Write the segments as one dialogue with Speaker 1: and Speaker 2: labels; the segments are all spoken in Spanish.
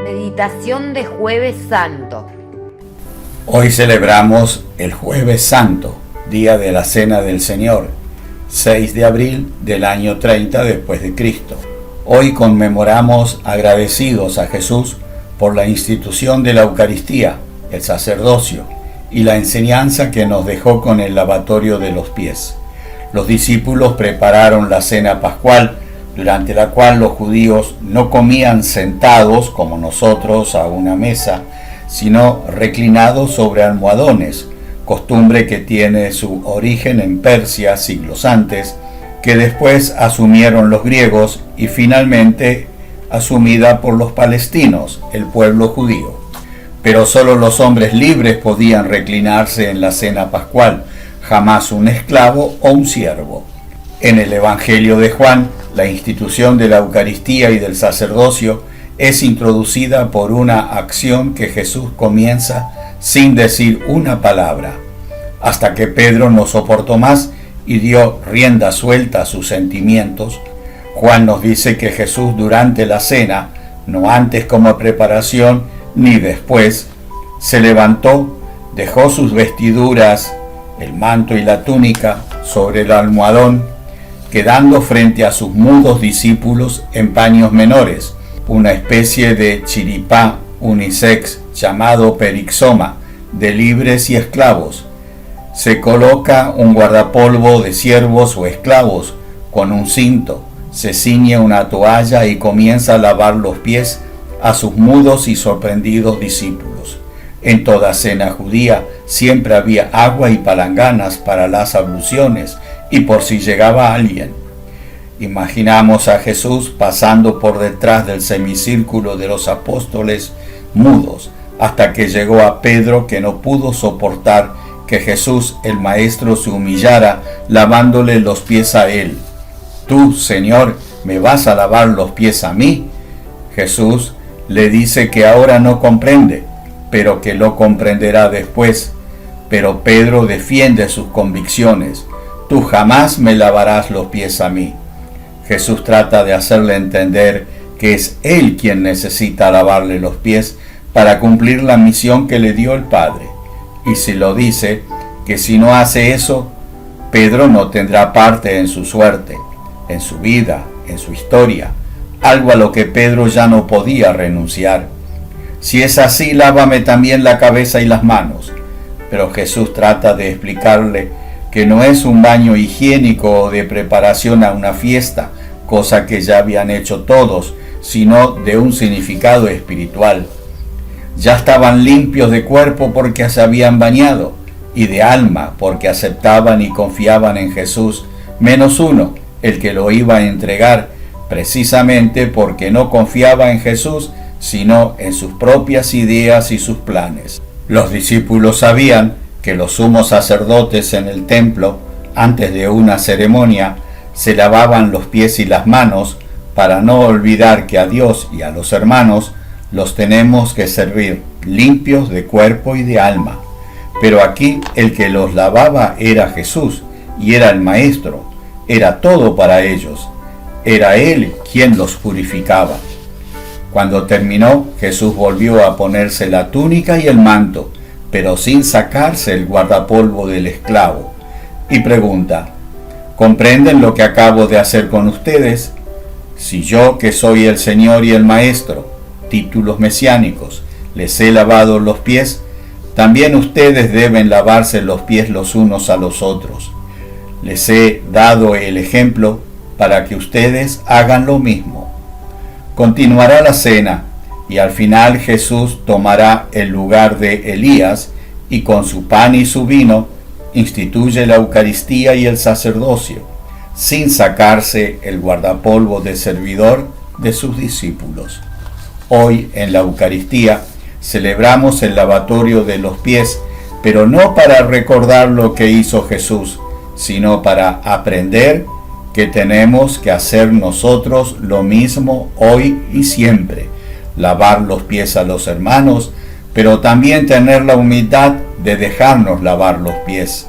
Speaker 1: Meditación de Jueves Santo.
Speaker 2: Hoy celebramos el Jueves Santo, día de la Cena del Señor, 6 de abril del año 30 después de Cristo. Hoy conmemoramos agradecidos a Jesús por la institución de la Eucaristía, el sacerdocio y la enseñanza que nos dejó con el lavatorio de los pies. Los discípulos prepararon la cena pascual, durante la cual los judíos no comían sentados como nosotros a una mesa, sino reclinados sobre almohadones, costumbre que tiene su origen en Persia siglos antes, que después asumieron los griegos y finalmente asumida por los palestinos, el pueblo judío. Pero solo los hombres libres podían reclinarse en la cena pascual, jamás un esclavo o un siervo. En el Evangelio de Juan, la institución de la Eucaristía y del sacerdocio es introducida por una acción que Jesús comienza sin decir una palabra, hasta que Pedro no soportó más y dio rienda suelta a sus sentimientos. Juan nos dice que Jesús durante la cena, no antes como preparación ni después, se levantó, dejó sus vestiduras, el manto y la túnica sobre el almohadón, quedando frente a sus mudos discípulos en paños menores, una especie de chiripá unisex llamado perixoma, de libres y esclavos. Se coloca un guardapolvo de siervos o esclavos con un cinto, se ciñe una toalla y comienza a lavar los pies a sus mudos y sorprendidos discípulos. En toda cena judía siempre había agua y palanganas para las abluciones y por si llegaba alguien. Imaginamos a Jesús pasando por detrás del semicírculo de los apóstoles mudos, hasta que llegó a Pedro, que no pudo soportar que Jesús el Maestro se humillara lavándole los pies a él. «Tú, Señor, ¿me vas a lavar los pies a mí?». Jesús le dice que ahora no comprende, pero que lo comprenderá después. Pero Pedro defiende sus convicciones. «Tú jamás me lavarás los pies a mí». Jesús trata de hacerle entender que es él quien necesita lavarle los pies para cumplir la misión que le dio el Padre. Y si lo dice, que si no hace eso, Pedro no tendrá parte en su suerte, en su vida, en su historia, algo a lo que Pedro ya no podía renunciar. Si es así, lávame también la cabeza y las manos. Pero Jesús trata de explicarle que no es un baño higiénico o de preparación a una fiesta, cosa que ya habían hecho todos, sino de un significado espiritual. Ya estaban limpios de cuerpo porque se habían bañado, y de alma porque aceptaban y confiaban en Jesús, menos uno, el que lo iba a entregar, precisamente porque no confiaba en Jesús, sino en sus propias ideas y sus planes. Los discípulos sabían que los sumos sacerdotes en el templo, antes de una ceremonia, se lavaban los pies y las manos para no olvidar que a Dios y a los hermanos los tenemos que servir limpios de cuerpo y de alma. Pero aquí el que los lavaba era Jesús y era el Maestro, era todo para ellos, era Él quien los purificaba. Cuando terminó, Jesús volvió a ponerse la túnica y el manto, pero sin sacarse el guardapolvo del esclavo, y pregunta: ¿comprenden lo que acabo de hacer con ustedes? Si yo, que soy el Señor y el Maestro, títulos mesiánicos, les he lavado los pies, también ustedes deben lavarse los pies los unos a los otros. Les he dado el ejemplo para que ustedes hagan lo mismo. Continuará la cena, y al final Jesús tomará el lugar de Elías y con su pan y su vino instituye la Eucaristía y el sacerdocio, sin sacarse el guardapolvo de servidor de sus discípulos. Hoy en la Eucaristía celebramos el lavatorio de los pies, pero no para recordar lo que hizo Jesús, sino para aprender que tenemos que hacer nosotros lo mismo hoy y siempre, lavar los pies a los hermanos, pero también tener la humildad de dejarnos lavar los pies.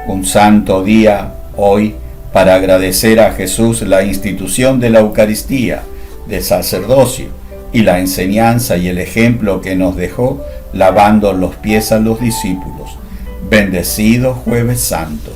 Speaker 2: Un santo día hoy para agradecer a Jesús la institución de la Eucaristía, del sacerdocio y la enseñanza y el ejemplo que nos dejó lavando los pies a los discípulos. Bendecido Jueves Santo.